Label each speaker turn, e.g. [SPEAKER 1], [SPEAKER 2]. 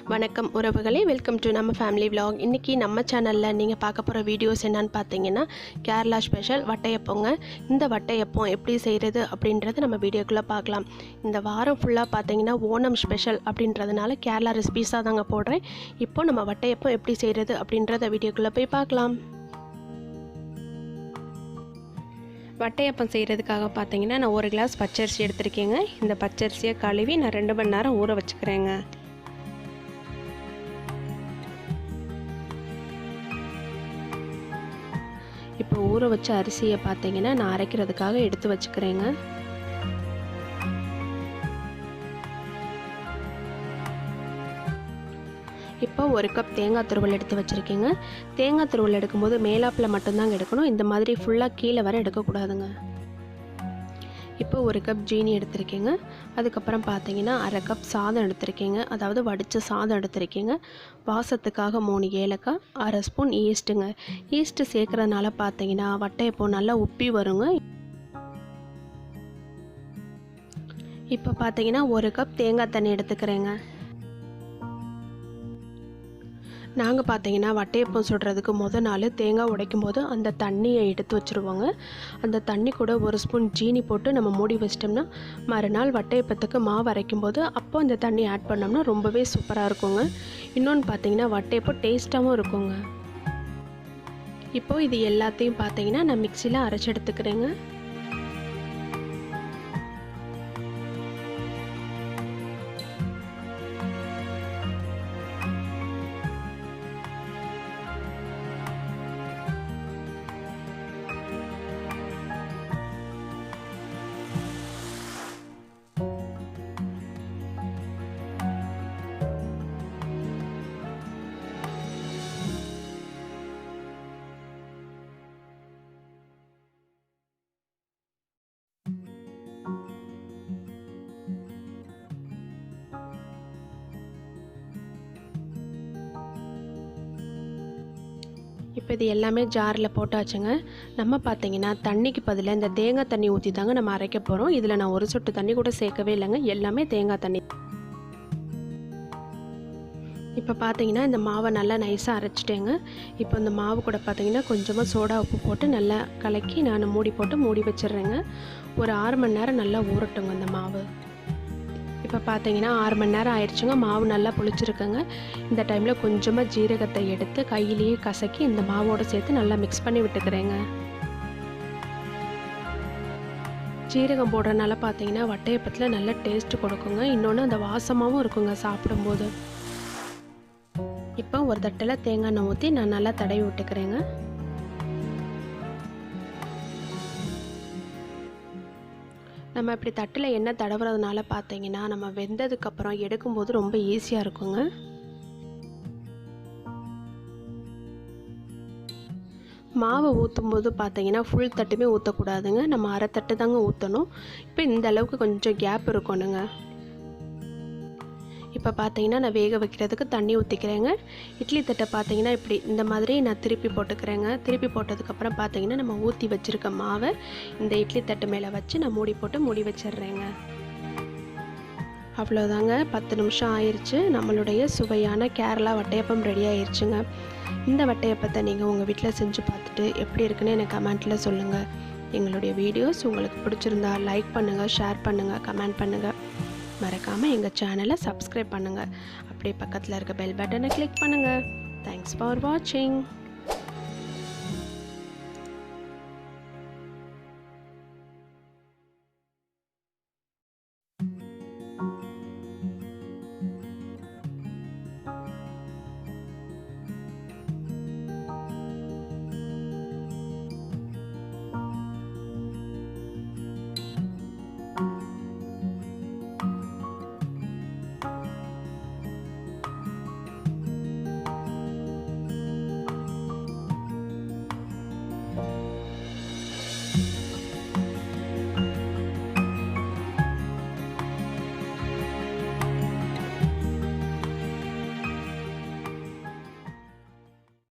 [SPEAKER 1] வணக்கம் உறவுகளே, welcome to நம்ம ஃபேமிலி vlog. இன்றைக்கி நம்ம சேனலில் நீங்கள் பார்க்க போகிற வீடியோஸ் என்னென்னு பார்த்தீங்கன்னா, கேரளா ஸ்பெஷல் வட்டையப்பங்க. இந்த வட்டையப்பம் எப்படி செய்கிறது அப்படின்றது நம்ம வீடியோக்குள்ளே பார்க்கலாம். இந்த வாரம் ஃபுல்லாக பார்த்தீங்கன்னா ஓணம் ஸ்பெஷல் அப்படின்றதுனால கேரளா ரெசிபீஸாக தாங்க போடுறேன். இப்போ நம்ம வட்டையப்பம் எப்படி செய்கிறது அப்படின்றத வீடியோக்குள்ளே போய் பார்க்கலாம். வட்டையப்பம் செய்கிறதுக்காக பார்த்தீங்கன்னா நான் 1 கிளாஸ் பச்சரிசி எடுத்திருக்கேங்க. இந்த பச்சரிசியை கழுவி நான் 2 மணி நேரம் ஊற வச்சுக்கிறேங்க. இப்போ ஊற வச்ச அரிசியை பார்த்தீங்கன்னா நான் அரைக்கிறதுக்காக எடுத்து வச்சுக்கிறேங்க. இப்போ 1 கப் தேங்காய் துருவல் எடுத்து வச்சுருக்கேங்க. தேங்காய் துருவல் எடுக்கும்போது மேலாப்பில் மட்டும்தாங்க எடுக்கணும். இந்த மாதிரி ஃபுல்லாக கீழே வர எடுக்கக்கூடாதுங்க. இப்போ 1 கப் ஜீனி எடுத்திருக்கேங்க. அதுக்கப்புறம் பார்த்தீங்கன்னா 1/2 கப் சாதம் எடுத்திருக்கேங்க, அதாவது வடித்த சாதம் எடுத்திருக்கேங்க. வாசத்துக்காக 3 ஏலக்காய், 1/2 ஸ்பூன் ஈஸ்ட்டுங்க. ஈஸ்ட்டு சேர்க்குறதுனால பார்த்தீங்கன்னா வட்டையப்பம் நல்லா உப்பி வருங்க. இப்போ பார்த்தீங்கன்னா 1 கப் தேங்காய் தண்ணி எடுத்துக்கிறேங்க. நாங்கள் பார்த்தீங்கன்னா வட்டையப்பம் சுடுறதுக்கு மொதல் நாள் தேங்காய் உடைக்கும் போது அந்த தண்ணியை எடுத்து வச்சுருவோங்க. அந்த தண்ணி கூட 1 ஸ்பூன் ஜீனி போட்டு நம்ம மூடி வச்சிட்டோம்னா மறுநாள் வட்டையப்பத்துக்கு மாவு அரைக்கும் போது அப்போ அந்த தண்ணி ஆட் பண்ணோம்னா ரொம்பவே சூப்பராக இருக்குங்க. இன்னொன்று பார்த்தீங்கன்னா வட்டையப்பம் டேஸ்ட்டாகவும் இருக்குங்க. இப்போது இது எல்லாத்தையும் பார்த்தீங்கன்னா நான் மிக்சியில் அரைச்சி எடுத்துக்கிறேங்க. இப்போ இது எல்லாமே ஜாரில் போட்டாச்சுங்க. நம்ம பார்த்தீங்கன்னா தண்ணிக்கு பதிலாக இந்த தேங்காய் தண்ணி ஊற்றி தாங்க நம்ம அரைக்க போகிறோம். இதில் நான் 1 சொட்டு தண்ணி கூட சேர்க்கவே இல்லைங்க, எல்லாமே தேங்காய் தண்ணி. இப்போ பார்த்தீங்கன்னா இந்த மாவை நல்லா நைஸாக அரைச்சிட்டேங்க. இப்போ இந்த மாவு கூட பார்த்தீங்கன்னா கொஞ்சமாக சோடா உப்பு போட்டு நல்லா கலக்கி நான் மூடி போட்டு மூடி வச்சிடுறேங்க. ஒரு 6 மணி நேரம் நல்லா ஊறட்டுங்க இந்த மாவு. இப்போ பார்த்தீங்கன்னா 6 மணி நேரம் ஆயிடுச்சுங்க. மாவு நல்லா புளிச்சிருக்குங்க. இந்த டைமில் கொஞ்சமாக ஜீரகத்தை எடுத்து கையிலேயே கசக்கி இந்த மாவோடு சேர்த்து நல்லா மிக்ஸ் பண்ணி விட்டுக்கிறேங்க. ஜீரகம் போடுறதுனால பார்த்தீங்கன்னா வட்டையப்பத்தில் நல்ல டேஸ்ட்டு கொடுக்குங்க. இன்னொன்று அந்த வாசமாகவும் இருக்குங்க சாப்பிடும்போது. இப்போ ஒரு தட்டில் தேங்காய் எண்ணெய் ஊற்றி நான் நல்லா தடவி விட்டுக்கிறேங்க. நம்ம இப்படி தட்டில் எண்ணெய் தடவுறதுனால பார்த்தீங்கன்னா நம்ம வெந்ததுக்கப்புறம் எடுக்கும்போது ரொம்ப ஈஸியாக இருக்குங்க. மாவை ஊற்றும்போது பார்த்தீங்கன்னா ஃபுல் தட்டுமே ஊற்றக்கூடாதுங்க, நம்ம அரை தட்டு தாங்க ஊற்றணும். இப்போ இந்த அளவுக்கு கொஞ்சம் கேப் இருக்கணுங்க. இப்போ பார்த்தீங்கன்னா நான் வேக வைக்கிறதுக்கு தண்ணி ஊற்றிக்கிறேங்க. இட்லி தட்டை பார்த்தீங்கன்னா இப்படி இந்த மாதிரி நான் திருப்பி போட்டுக்கிறேங்க. திருப்பி போட்டதுக்கப்புறம் பார்த்தீங்கன்னா நம்ம ஊற்றி வச்சுருக்க மாவை இந்த இட்லி தட்டு மேலே வச்சு நான் மூடி போட்டு மூடி வச்சிடுறேங்க. அவ்வளோதாங்க, 10 நிமிஷம் ஆயிடுச்சு. நம்மளுடைய சுவையான கேரளா வட்டையப்பம் ரெடி ஆயிடுச்சுங்க. இந்த வட்டையப்பத்தை நீங்கள் உங்கள் வீட்டில் செஞ்சு பார்த்துட்டு எப்படி இருக்குன்னு எனக்கு கமெண்ட்டில் சொல்லுங்கள். எங்களுடைய வீடியோஸ் உங்களுக்கு பிடிச்சிருந்தா லைக் பண்ணுங்கள், ஷேர் பண்ணுங்கள், கமெண்ட் பண்ணுங்கள். மறக்காமல் எங்கள் சேனலை சப்ஸ்கிரைப் பண்ணுங்கள். அப்படியே பக்கத்தில் இருக்க பெல் பட்டனை கிளிக் பண்ணுங்கள். தேங்க்ஸ் ஃபார் வாட்சிங்.